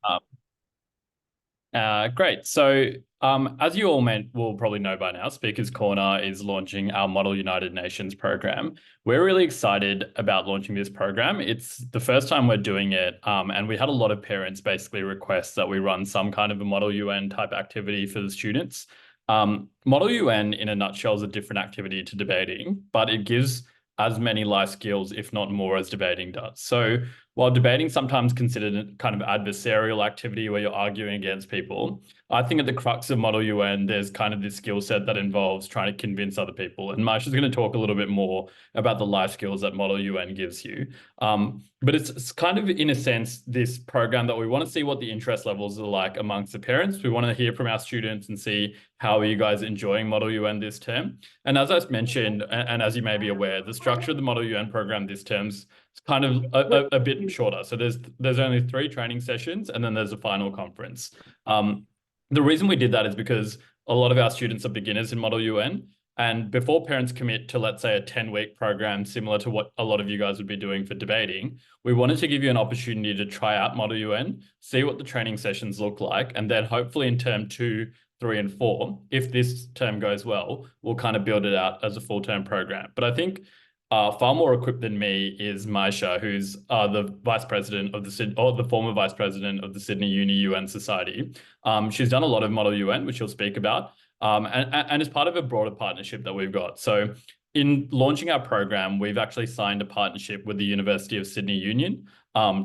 Um, Great. So, as you all will probably know by now, Speakers Corner is launching our Model United Nations program. We're really excited about launching this program. It's the first time we're doing it, and we had a lot of parents basically request that we run some kind of a Model UN type activity for the students. Model UN, in a nutshell, is a different activity to debating, but it gives as many life skills, if not more, as debating does. So, while debating sometimes considered a kind of adversarial activity where you're arguing against people, I think at the crux of Model UN, there's kind of this skill set that involves trying to convince other people. And Marsha's going to talk a little bit more about the life skills that Model UN gives you. But it's kind of, in a sense, this program that we want to see what the interest levels are like amongst the parents. We want to hear from our students and see how are you guys enjoying Model UN this term. And as I mentioned, and as you may be aware, the structure of the Model UN program this term's it's kind of a bit shorter. So there's only 3 training sessions and then there's a final conference. The reason we did that is because a lot of our students are beginners in Model UN. And before parents commit to, let's say, a 10-week program similar to what a lot of you guys would be doing for debating, we wanted to give you an opportunity to try out Model UN, see what the training sessions look like, and then hopefully in term 2, 3, and 4, if this term goes well, we'll kind of build it out as a full-term program. But I think far more equipped than me is Maisha, who's the vice president of the former vice president of the Sydney Uni UN Society. She's done a lot of Model UN, which she'll speak about, and is part of a broader partnership that we've got. So, in launching our program, we've actually signed a partnership with the University of Sydney Union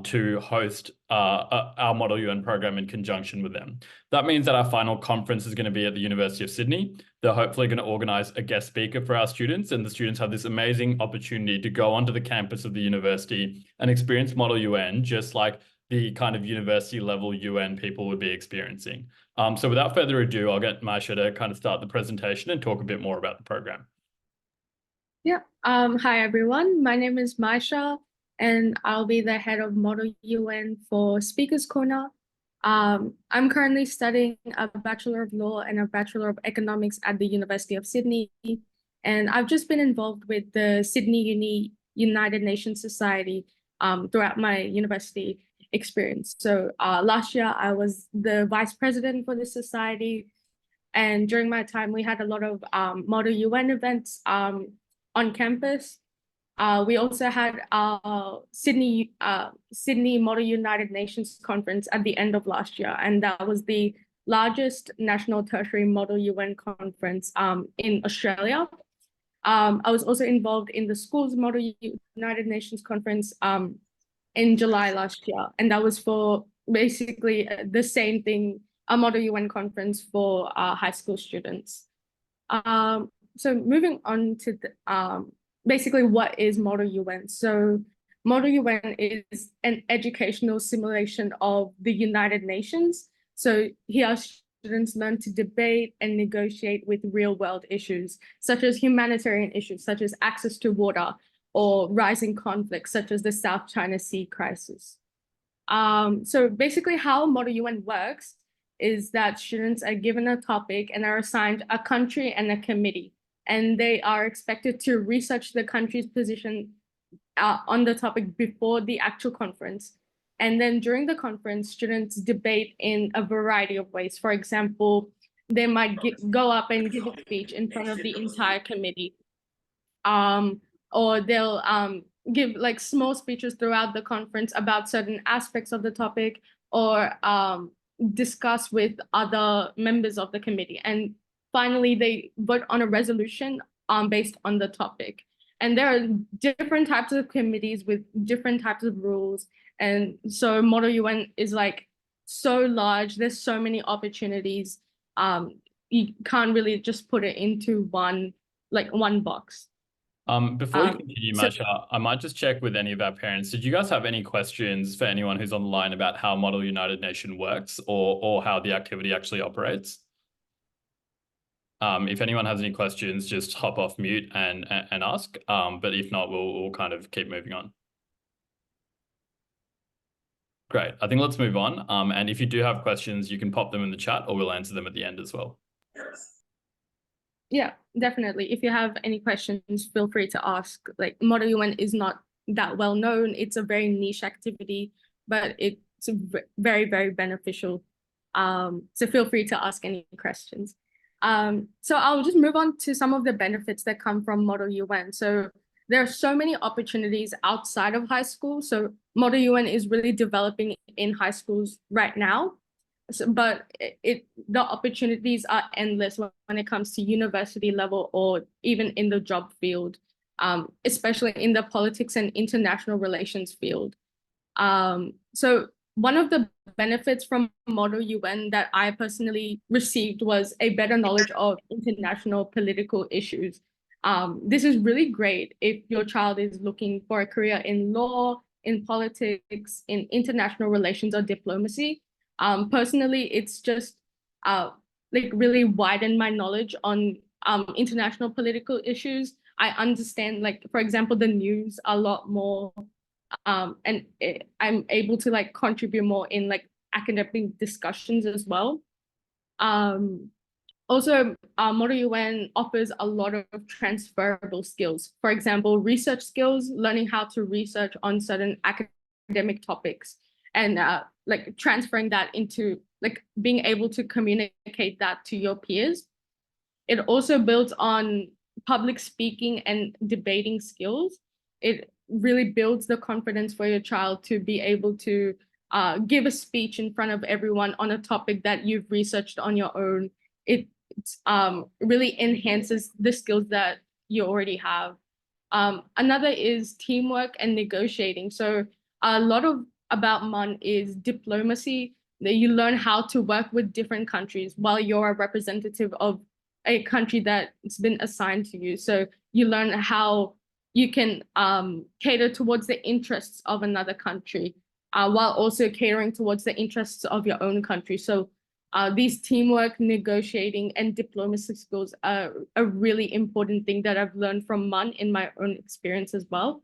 to host our Model UN program in conjunction with them. That means that our final conference is going to be at the University of Sydney. They're hopefully going to organize a guest speaker for our students, and the students have this amazing opportunity to go onto the campus of the university and experience Model UN, just like the kind of university level UN people would be experiencing. So without further ado, I'll get Maisha to kind of start the presentation and talk a bit more about the program. Yeah. Hi, everyone. My name is Maisha, and I'll be the head of Model UN for Speakers Corner. I'm currently studying a Bachelor of Law and a Bachelor of Economics at the University of Sydney, and I've just been involved with the Sydney United Nations Society throughout my university experience. So last year, I was the vice president for the society, and during my time, we had a lot of Model UN events on campus. We also had our Sydney Model United Nations conference at the end of last year, and that was the largest national tertiary Model UN conference in Australia. I was also involved in the Schools Model United Nations conference in July last year, and that was for basically the same thing, a Model UN conference for high school students. So moving on to basically what is Model UN? So Model UN is an educational simulation of the United Nations. So here students learn to debate and negotiate with real world issues, such as humanitarian issues, such as access to water, or rising conflicts, such as the South China Sea crisis. So basically how Model UN works is that students are given a topic and are assigned a country and a committee, and they are expected to research the country's position on the topic before the actual conference. And then during the conference, students debate in a variety of ways. For example, they might go up and give a speech in front of the entire committee, or they'll give like small speeches throughout the conference about certain aspects of the topic, or discuss with other members of the committee. And finally, they vote on a resolution based on the topic. And there are different types of committees with different types of rules. And so Model UN is like so large, there's so many opportunities. You can't really just put it into one box. Before you continue, Maisha, I might just check with any of our parents. Did you guys have any questions for anyone who's on the line about how Model United Nation works, or how the activity actually operates? If anyone has any questions, just hop off mute and ask. But if not, we'll kind of keep moving on. Great. I think let's move on. And if you do have questions, you can pop them in the chat, or we'll answer them at the end as well. Yeah, definitely. If you have any questions, feel free to ask. Like Model UN is not that well known. It's a very niche activity, but it it's very, very beneficial. So feel free to ask any questions. So I'll just move on to some of the benefits that come from Model UN. So there are so many opportunities outside of high school. So Model UN is really developing in high schools right now. So, but the opportunities are endless when it comes to university level or even in the job field, especially in the politics and international relations field. So one of the benefits from Model UN that I personally received was a better knowledge of international political issues. This is really great if your child is looking for a career in law, in politics, in international relations or diplomacy. Personally, it's just like really widened my knowledge on international political issues. I understand, like, for example, the news a lot more, and I'm able to like contribute more in like academic discussions as well. Also, Model UN offers a lot of transferable skills. For example, research skills, learning how to research on certain academic topics, and like transferring that into like being able to communicate that to your peers. It also builds on public speaking and debating skills. It really builds the confidence for your child to be able to give a speech in front of everyone on a topic that you've researched on your own. It really enhances the skills that you already have. Another is teamwork and negotiating. So a lot of about MUN is diplomacy, that you learn how to work with different countries while you're a representative of a country that's been assigned to you. So you learn how you can cater towards the interests of another country while also catering towards the interests of your own country. So these teamwork, negotiating, and diplomacy skills are a really important thing that I've learned from MUN in my own experience as well.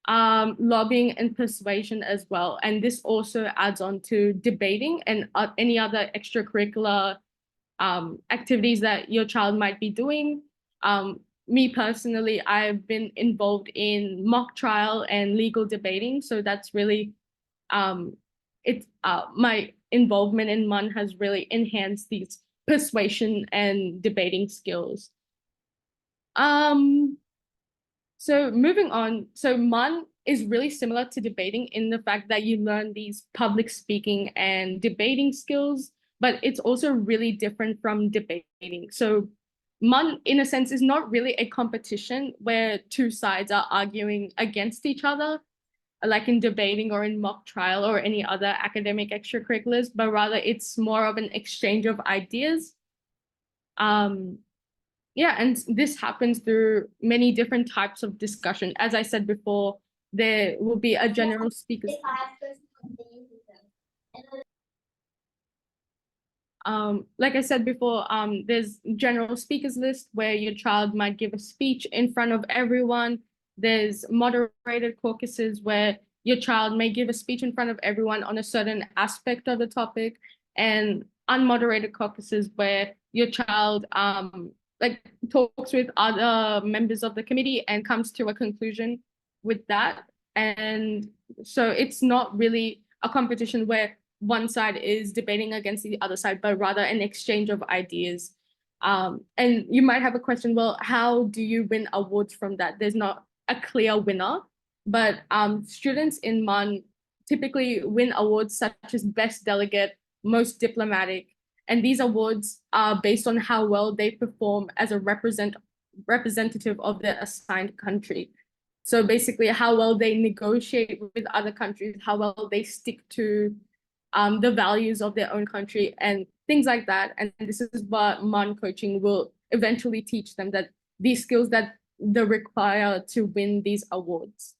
Lobbying and persuasion as well. And this also adds on to debating and any other extracurricular activities that your child might be doing. Me personally, I've been involved in mock trial and legal debating. So that's really, my involvement in MUN has really enhanced these persuasion and debating skills. So moving on, so MUN is really similar to debating in the fact that you learn these public speaking and debating skills, but it's also really different from debating. So MUN, in a sense, is not really a competition where two sides are arguing against each other, like in debating or in mock trial or any other academic extracurriculars, but rather it's more of an exchange of ideas. Yeah, and this happens through many different types of discussion. As I said before, there will be a general speaker. Like I said before, there's general speakers list where your child might give a speech in front of everyone. There's moderated caucuses where your child may give a speech in front of everyone on a certain aspect of the topic, and unmoderated caucuses where your child like talks with other members of the committee and comes to a conclusion with that. And so it's not really a competition where one side is debating against the other side, but rather an exchange of ideas. And you might have a question, well, how do you win awards from that? There's not a clear winner, but students in MUN typically win awards such as Best Delegate, Most Diplomatic, and these awards are based on how well they perform as a representative of their assigned country. So basically how well they negotiate with other countries, how well they stick to the values of their own country and things like that. And this is what MUN coaching will eventually teach them, that these skills that they require to win these awards.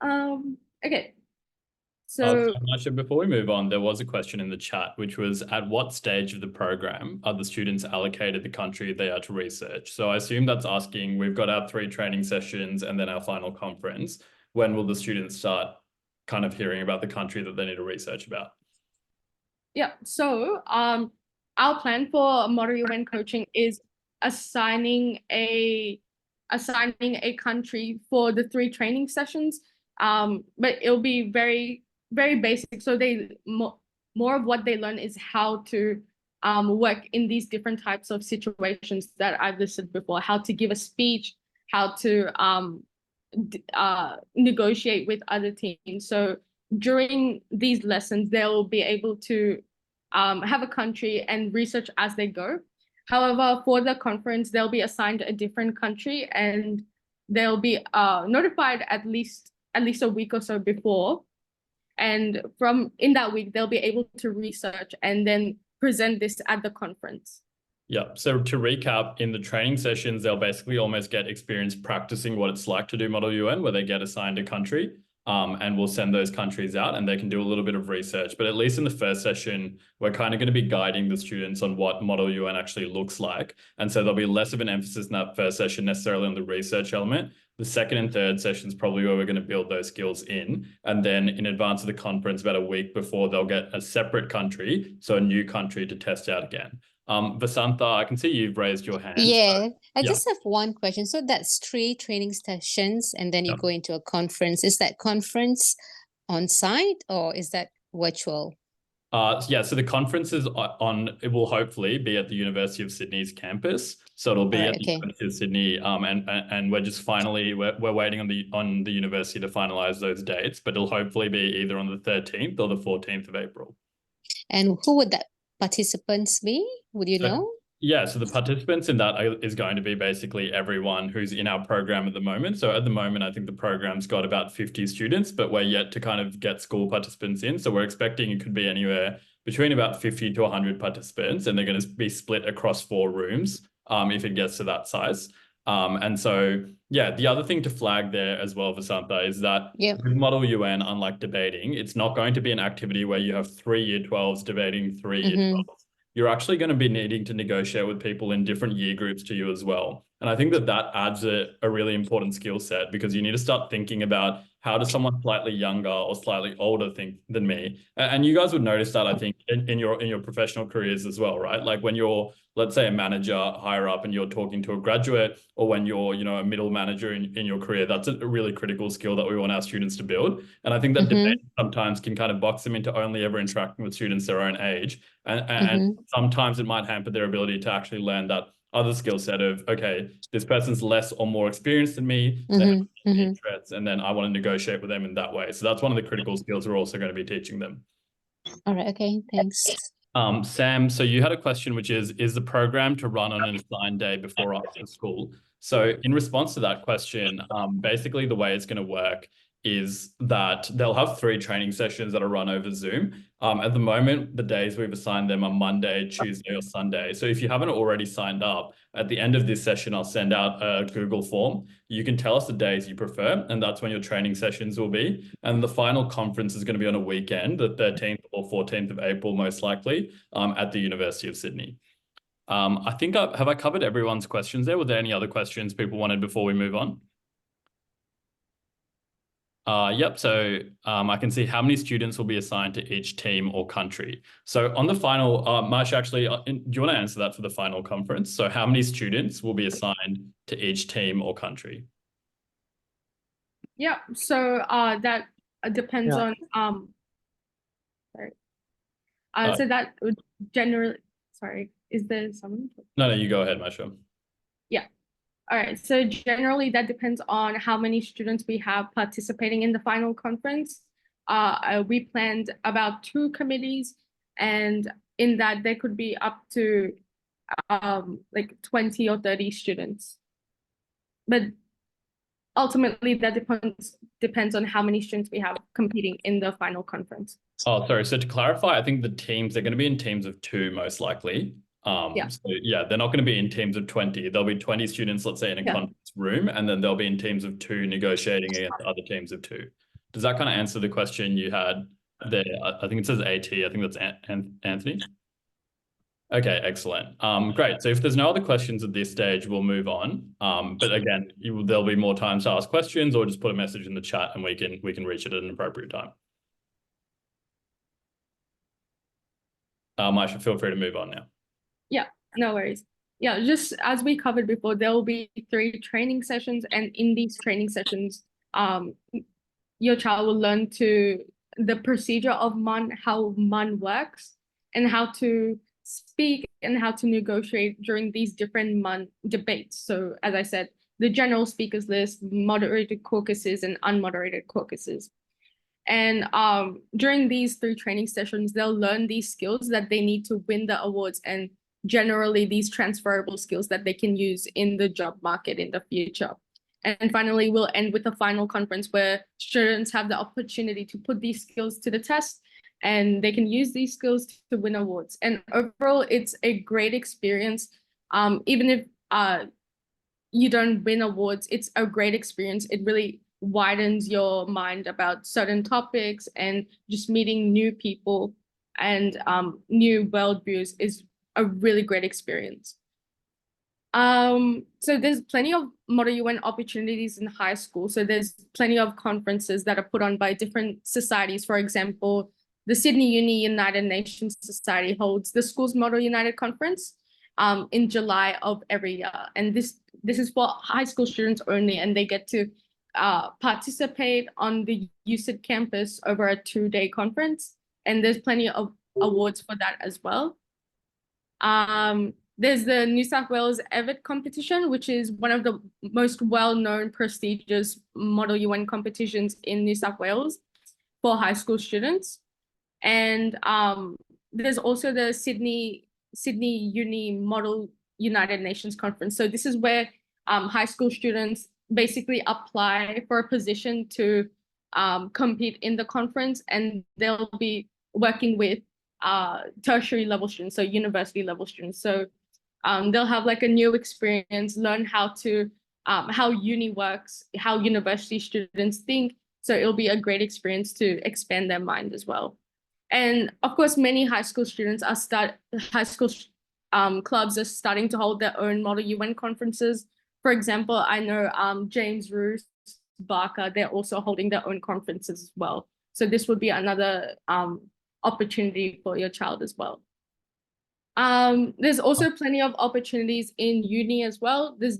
Okay. So Marsha, before we move on, there was a question in the chat, which was, at what stage of the program are the students allocated the country they are to research? So I assume that's asking, we've got our 3 training sessions and then our final conference. When will the students start kind of hearing about the country that they need to research about? Yeah, so our plan for Model UN coaching is assigning a country for the 3 training sessions. But it'll be very very basic. So they more of what they learn is how to work in these different types of situations that I've listed before, how to give a speech, how to negotiate with other teams. So during these lessons, they'll be able to have a country and research as they go. However, for the conference, they'll be assigned a different country and they'll be notified at least a week or so before. And in that week, they'll be able to research and then present this at the conference. Yeah. So to recap, in the training sessions, they'll basically almost get experience practicing what it's like to do Model UN, where they get assigned a country, and we'll send those countries out and they can do a little bit of research. But at least in the first session, we're kind of going to be guiding the students on what Model UN actually looks like. And so there'll be less of an emphasis in that first session necessarily on the research element. The second and third sessions probably where we're going to build those skills in. And then in advance of the conference, about a week before, they'll get a separate country, so a new country to test out again. Vasantha, I can see you've raised your hand. Yeah, I yeah. just have one question. So that's 3 training sessions and then you go into a conference. Is that conference on site or is that virtual? Yeah, so the conference is it will hopefully be at the University of Sydney's campus. So it'll be at the University of Sydney. And we're just we're waiting on the university to finalize those dates, but it'll hopefully be either on the 13th or the 14th of April. And who would that participants be? Would you know? Yeah, so the participants in that is going to be basically everyone who's in our program at the moment. So at the moment, I think the program's got about 50 students, but we're yet to kind of get school participants in. So we're expecting it could be anywhere between about 50 to 100 participants, and they're going to be split across 4 rooms if it gets to that size. And so, yeah, the other thing to flag there as well, Vasantha, is that with Model UN, unlike debating, it's not going to be an activity where you have 3 Year 12s debating 3 Year 12s. You're actually going to be needing to negotiate with people in different year groups to you as well. And I think that adds a really important skill set, because you need to start thinking about how does someone slightly younger or slightly older think than me? And you guys would notice that, I think, in your professional careers as well, right? Like when you're, let's say, a manager higher up and you're talking to a graduate, or when you're, a middle manager in your career, that's a really critical skill that we want our students to build. And I think that debate sometimes can kind of box them into only ever interacting with students their own age. And sometimes it might hamper their ability to actually learn that other skill set of, okay, this person's less or more experienced than me, they have interests, and then I want to negotiate with them in that way. So that's one of the critical skills we're also going to be teaching them. All right, okay, thanks. Sam, so you had a question, which is the program to run on an assigned day before or after school? So in response to that question, basically the way it's going to work is that they'll have 3 training sessions that are run over Zoom. At the moment, the days we've assigned them are Monday, Tuesday, or Sunday. So if you haven't already signed up, at the end of this session, I'll send out a Google form. You can tell us the days you prefer, and that's when your training sessions will be. And the final conference is going to be on a weekend, the 13th or 14th of April, most likely, at the University of Sydney. I think have I covered everyone's questions there? Were there any other questions people wanted before we move on? Yep. So I can see how many students will be assigned to each team or country. So on the final, Marsha, actually, do you want to answer that for the final conference? So how many students will be assigned to each team or country? Yeah. So that depends on sorry. So that would generally, sorry, is there someone? No, you go ahead, Marsha. Yeah. All right, so generally that depends on how many students we have participating in the final conference. We planned about 2 committees, and in that there could be up to like 20 or 30 students. But ultimately that depends on how many students we have competing in the final conference. Oh, sorry. So to clarify, I think the teams, they're going to be in teams of 2 most likely. So yeah, they're not going to be in teams of 20. There'll be 20 students, let's say, in a conference room, and then they'll be in teams of 2 negotiating against other teams of 2. Does that kind of answer the question you had there? I think it says AT. I think that's Anthony. Okay, excellent. Great. So if there's no other questions at this stage, we'll move on. But again, there'll be more times to ask questions, or just put a message in the chat and we can reach it at an appropriate time. Marsha, feel free to move on now. Yeah, no worries. Yeah, just as we covered before, there will be 3 training sessions, and in these training sessions, your child will learn to the procedure of MUN, how MUN works, and how to speak and how to negotiate during these different MUN debates. So as I said, the general speakers list, moderated caucuses, and unmoderated caucuses. And during these 3 training sessions, they'll learn these skills that they need to win the awards, and generally these transferable skills that they can use in the job market in the future. And finally, we'll end with a final conference where students have the opportunity to put these skills to the test, and they can use these skills to win awards. And overall, it's a great experience. Even if you don't win awards, it's a great experience. It really widens your mind about certain topics, and just meeting new people and new worldviews is a really great experience. So there's plenty of Model UN opportunities in high school. So there's plenty of conferences that are put on by different societies. For example, the Sydney Uni United Nations Society holds the Schools Model United Conference in July of every year. And this is for high school students only, and they get to participate on the UCID campus over a 2-day conference. And there's plenty of awards for that as well. There's the New South Wales EVIT competition, which is one of the most well-known prestigious Model UN competitions in New South Wales for high school students. And there's also the Sydney Uni Model United Nations Conference. So this is where high school students basically apply for a position to compete in the conference, and they'll be working with tertiary level students, so university level students. So they'll have like a new experience, learn how uni works, how university students think. So it'll be a great experience to expand their mind as well. And of course, many high school students clubs are starting to hold their own Model UN conferences. For example, I know James Roos, Barker, they're also holding their own conferences as well. So this would be another opportunity for your child as well. There's also plenty of opportunities in uni as well. There's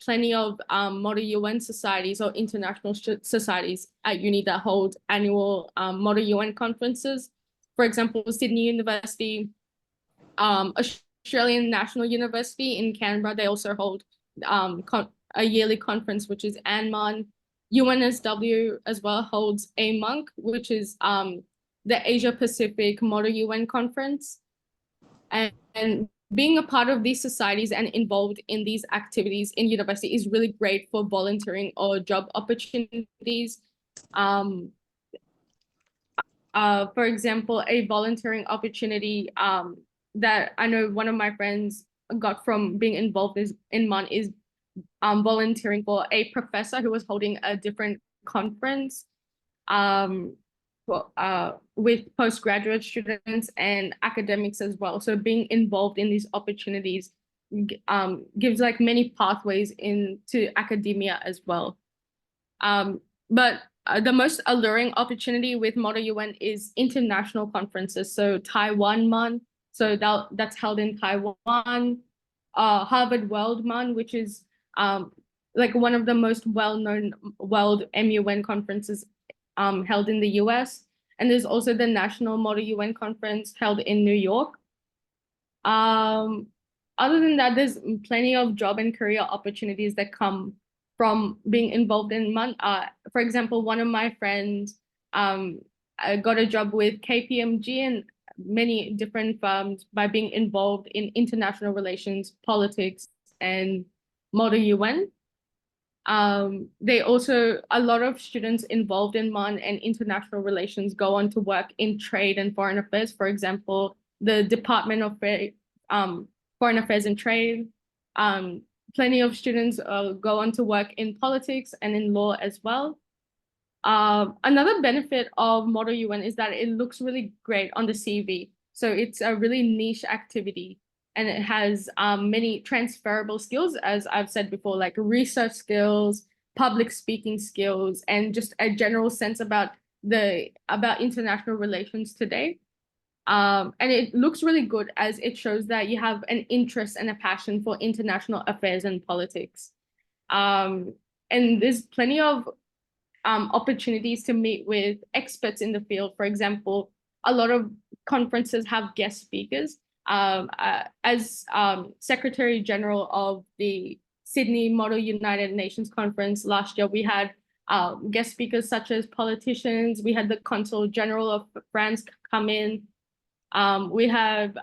plenty of Model UN societies or international societies at uni that hold annual Model UN conferences. For example, Sydney University, Australian National University in Canberra, they also hold a yearly conference, which is ANMON. UNSW as well holds AMONC, which is the Asia Pacific Model UN Conference. And being a part of these societies and involved in these activities in university is really great for volunteering or job opportunities. For example, a volunteering opportunity that I know one of my friends got from being involved in MUN is volunteering for a professor who was holding a different conference with postgraduate students and academics as well. So being involved in these opportunities gives like many pathways into academia as well. But the most alluring opportunity with Model UN is international conferences. So Taiwan MUN, so that's held in Taiwan. Harvard World MUN, which is like one of the most well-known World MUN conferences held in the US. And there's also the National Model UN Conference held in New York. Other than that, there's plenty of job and career opportunities that come from being involved in MUN. For example, one of my friends got a job with KPMG and many different firms by being involved in international relations, politics, and Model UN. They also, a lot of students involved in MUN and international relations go on to work in trade and foreign affairs. For example, the Department of Foreign Affairs and Trade. Plenty of students go on to work in politics and in law as well. Another benefit of Model UN is that it looks really great on the CV. So it's a really niche activity, and it has many transferable skills, as I've said before, like research skills, public speaking skills, and just a general sense about international relations today. And it looks really good as it shows that you have an interest and a passion for international affairs and politics. And there's plenty of opportunities to meet with experts in the field. For example, a lot of conferences have guest speakers. As Secretary General of the Sydney Model United Nations Conference last year, we had guest speakers such as politicians. We had the Consul General of France come in. We have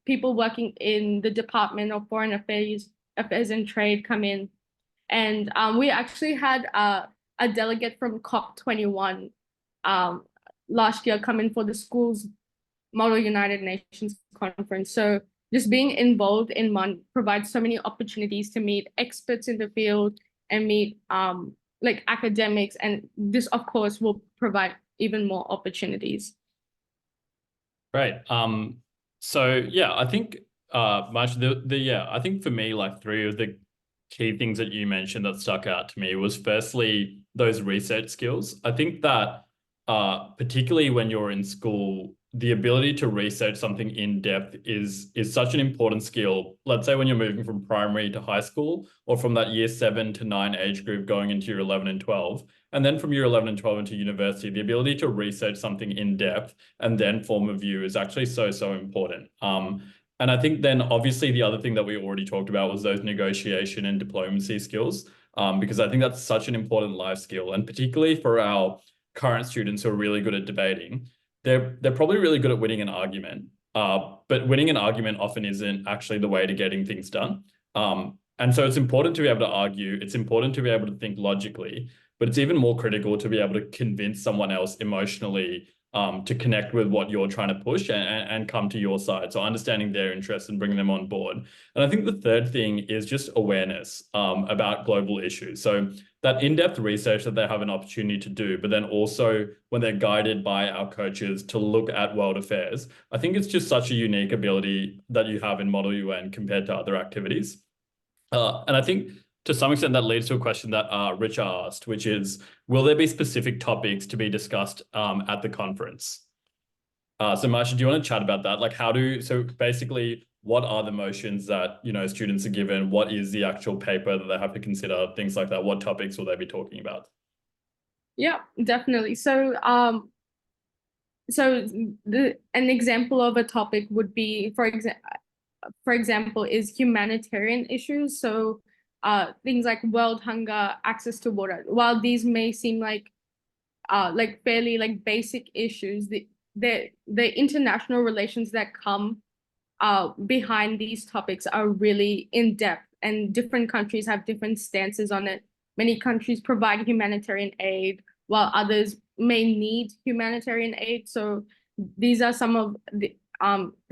people working in the Department of Foreign Affairs and Trade come in. And we actually had a delegate from COP21 last year come in for the Schools Model United Nations Conference. So just being involved in MUN provides so many opportunities to meet experts in the field and meet like academics. And this, of course, will provide even more opportunities. Great. So yeah, I think Marsha, I think for me, like three of the key things that you mentioned that stuck out to me was firstly those research skills. I think that particularly when you're in school, the ability to research something in depth is such an important skill. Let's say when you're moving from primary to high school, or from that year 7 to 9 age group going into year 11 and 12, and then from year 11 and 12 into university, the ability to research something in depth and then form a view is actually so important. And I think then obviously the other thing that we already talked about was those negotiation and diplomacy skills, because I think that's such an important life skill. And particularly for our current students who are really good at debating, they're probably really good at winning an argument. But winning an argument often isn't actually the way to getting things done. And so it's important to be able to argue. It's important to be able to think logically, but it's even more critical to be able to convince someone else emotionally to connect with what you're trying to push and come to your side. So understanding their interests and bringing them on board. And I think the third thing is just awareness about global issues. So that in-depth research that they have an opportunity to do, but then also when they're guided by our coaches to look at world affairs, I think it's just such a unique ability that you have in Model UN compared to other activities. And I think to some extent, that leads to a question that Richard asked, which is, will there be specific topics to be discussed at the conference? So Marsha, do you want to chat about that? Like so basically, what are the motions that, students are given? What is the actual paper that they have to consider? Things like that. What topics will they be talking about? Yeah, definitely. So, an example of a topic would be, for example, is humanitarian issues. So, things like world hunger, access to water. While these may seem like fairly like basic issues, the international relations that come behind these topics are really in depth, and different countries have different stances on it. Many countries provide humanitarian aid, while others may need humanitarian aid. So these are some of the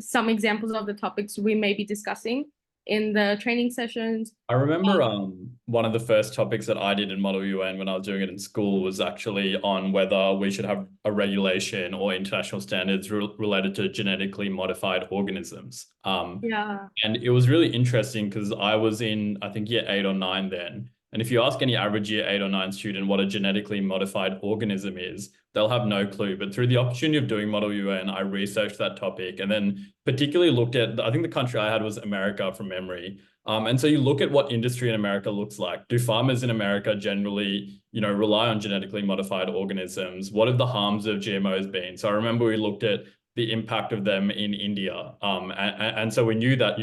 some examples of the topics we may be discussing in the training sessions. I remember one of the first topics that I did in Model UN when I was doing it in school was actually on whether we should have a regulation or international standards related to genetically modified organisms. Yeah. And it was really interesting because I was in, I think, year 8 or 9 then. And if you ask any average year 8 or 9 student what a genetically modified organism is, they'll have no clue. But through the opportunity of doing Model UN, I researched that topic and then particularly looked at, I think the country I had was America from memory. And so you look at what industry in America looks like. Do farmers in America generally, rely on genetically modified organisms? What have the harms of GMOs been? So I remember we looked at the impact of them in India. And so we knew that,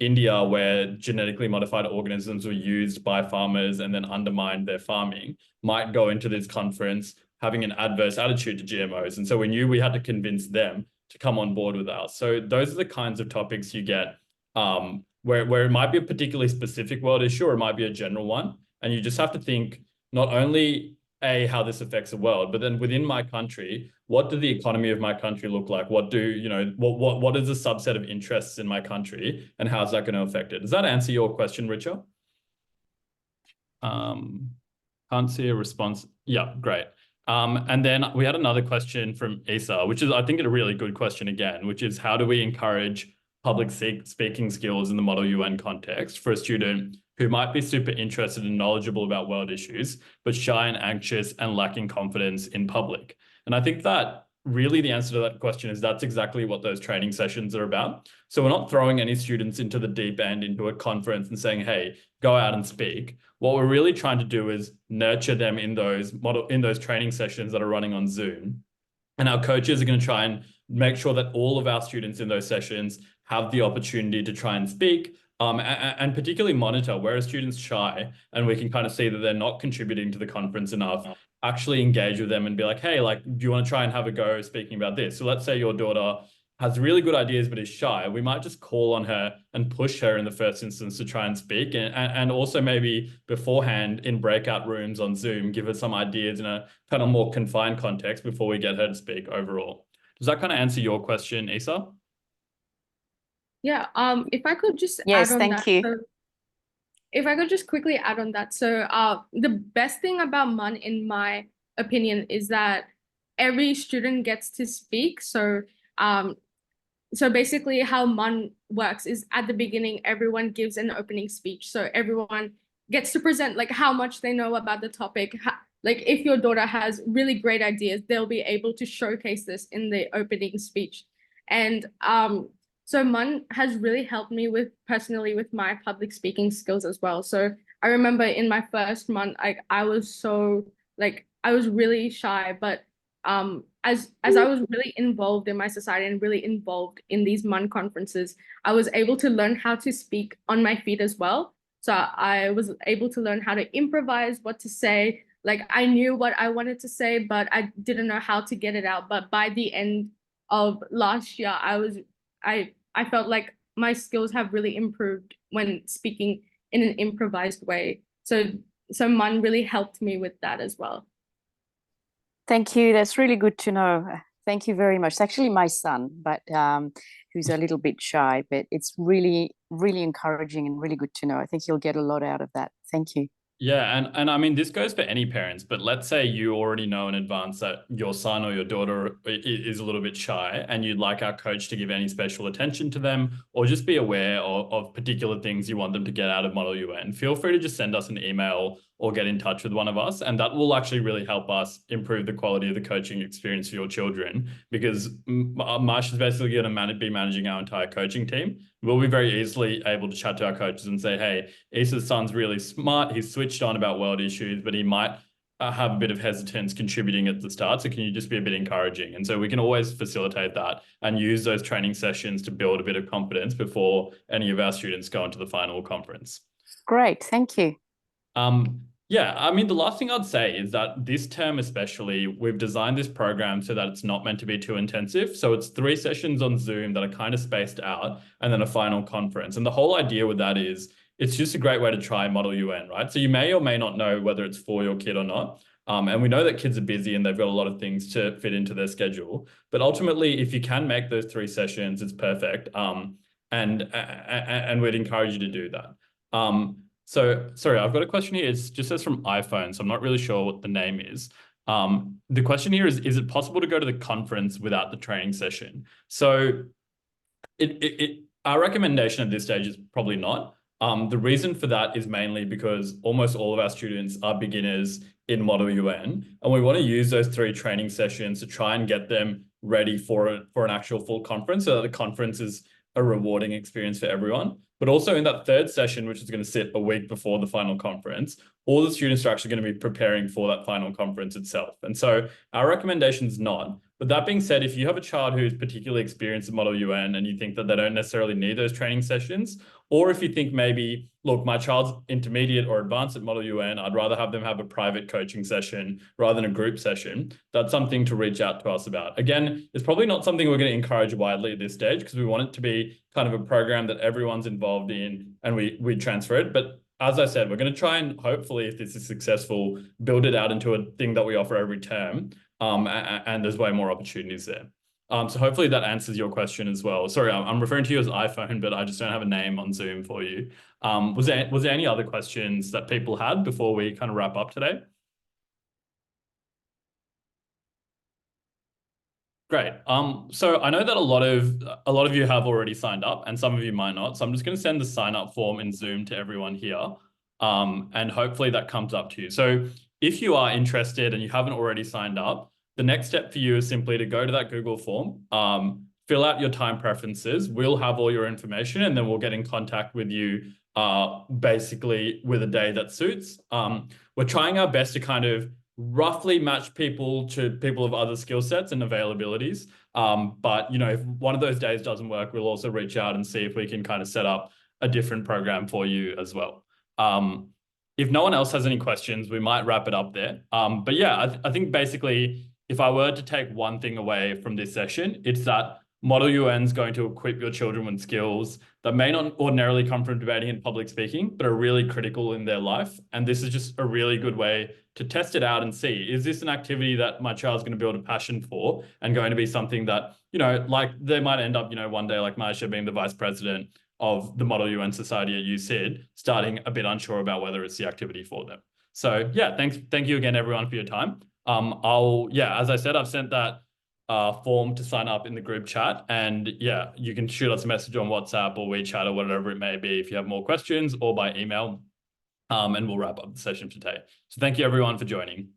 India, where genetically modified organisms were used by farmers and then undermined their farming, might go into this conference having an adverse attitude to GMOs. And so we knew we had to convince them to come on board with us. So those are the kinds of topics you get where it might be a particularly specific world issue or it might be a general one. And you just have to think not only how this affects the world, but then within my country, what do the economy of my country look like? What is the subset of interests in my country and how's that going to affect it? Does that answer your question, Richard? Can't see a response. Yeah, great. And then we had another question from Isa, which is, I think, a really good question again, which is how do we encourage public speaking skills in the Model UN context for a student who might be super interested and knowledgeable about world issues, but shy and anxious and lacking confidence in public? And I think that really the answer to that question is that's exactly what those training sessions are about. So we're not throwing any students into the deep end, into a conference and saying, hey, go out and speak. What we're really trying to do is nurture them in those training sessions that are running on Zoom. And our coaches are going to try and make sure that all of our students in those sessions have the opportunity to try and speak, and particularly monitor where are students shy, and we can kind of see that they're not contributing to the conference enough. Actually engage with them and be like, hey, like, do you want to try and have a go speaking about this? So let's say your daughter has really good ideas but is shy. We might just call on her and push her in the first instance to try and speak, and also maybe beforehand in breakout rooms on Zoom, give her some ideas in a kind of more confined context before we get her to speak overall. Does that kind of answer your question, Isa? Yeah, if I could just Yes, add on thank that. you. So if I could just quickly add on that. So the best thing about MUN, in my opinion, is that every student gets to speak. So so basically how MUN works is at the beginning, everyone gives an opening speech. So everyone gets to present like how much they know about the topic. Like if your daughter has really great ideas, they'll be able to showcase this in the opening speech. And so MUN has really helped me personally with my public speaking skills as well. So I remember in my first month, I was really shy, but as I was really involved in my society and really involved in these MUN conferences, I was able to learn how to speak on my feet as well. So I was able to learn how to improvise, what to say. Like I knew what I wanted to say, but I didn't know how to get it out. But by the end of last year, I felt like my skills have really improved when speaking in an improvised way. So MUN really helped me with that as well. Thank you. That's really good to know. Thank you very much. It's actually my son, but who's a little bit shy, but it's really, really encouraging and really good to know. I think you'll get a lot out of that. Thank you. Yeah, and I mean, this goes for any parents, but let's say you already know in advance that your son or your daughter is a little bit shy and you'd like our coach to give any special attention to them, or just be aware of particular things you want them to get out of Model UN. Feel free to just send us an email or get in touch with one of us, and that will actually really help us improve the quality of the coaching experience for your children, because Marsh is basically going to be managing our entire coaching team. We'll be very easily able to chat to our coaches and say, hey, Isa's son's really smart, he's switched on about world issues, but he might have a bit of hesitance contributing at the start, so can you just be a bit encouraging? And so we can always facilitate that and use those training sessions to build a bit of confidence before any of our students go into the final conference. Great, thank you. Yeah, I mean, the last thing I'd say is that this term especially, we've designed this program so that it's not meant to be too intensive. So it's 3 sessions on Zoom that are kind of spaced out, and then a final conference. And the whole idea with that is it's just a great way to try Model UN, right? So you may or may not know whether it's for your kid or not. And we know that kids are busy and they've got a lot of things to fit into their schedule. But ultimately, if you can make those 3 sessions, it's perfect. And we'd encourage you to do that. So, sorry, I've got a question here. It just says from iPhone, so I'm not really sure what the name is. The question here is it possible to go to the conference without the training session? So our recommendation at this stage is probably not. The reason for that is mainly because almost all of our students are beginners in Model UN, and we want to use those 3 training sessions to try and get them ready for an actual full conference, so that the conference is a rewarding experience for everyone. But also in that 3rd session, which is going to sit a week before the final conference, all the students are actually going to be preparing for that final conference itself. And so our recommendation is not. But that being said, if you have a child who's particularly experienced in Model UN and you think that they don't necessarily need those training sessions, or if you think maybe, look, my child's intermediate or advanced at Model UN, I'd rather have them have a private coaching session rather than a group session, that's something to reach out to us about. Again, it's probably not something we're going to encourage widely at this stage, because we want it to be kind of a program that everyone's involved in and we transfer it. But as I said, we're going to try and hopefully, if this is successful, build it out into a thing that we offer every term. And there's way more opportunities there. So hopefully that answers your question as well. Sorry, I'm referring to you as iPhone, but I just don't have a name on Zoom for you. Was there any other questions that people had before we kind of wrap up today? Great. So I know that a lot of you have already signed up, and some of you might not. So I'm just going to send the sign up form in Zoom to everyone here, and hopefully that comes up to you. So if you are interested and you haven't already signed up, the next step for you is simply to go to that Google form, fill out your time preferences. We'll have all your information, and then we'll get in contact with you basically with a day that suits. We're trying our best to kind of roughly match people to people of other skill sets and availabilities. But, you know, if one of those days doesn't work, we'll also reach out and see if we can kind of set up a different program for you as well. If no one else has any questions, we might wrap it up there. But yeah, I think basically, if I were to take one thing away from this session, it's that Model UN is going to equip your children with skills that may not ordinarily come from debating and public speaking, but are really critical in their life. And this is just a really good way to test it out and see, is this an activity that my child's going to build a passion for and going to be something that, you know, like they might end up, you know, one day like Maisha being the vice president of the Model UN Society at USyd, starting a bit unsure about whether it's the activity for them. So yeah, thank you again, everyone, for your time. As I said, I've sent that form to sign up in the group chat, and yeah, you can shoot us a message on WhatsApp or WeChat or whatever it may be if you have more questions, or by email, and we'll wrap up the session today. So thank you everyone for joining.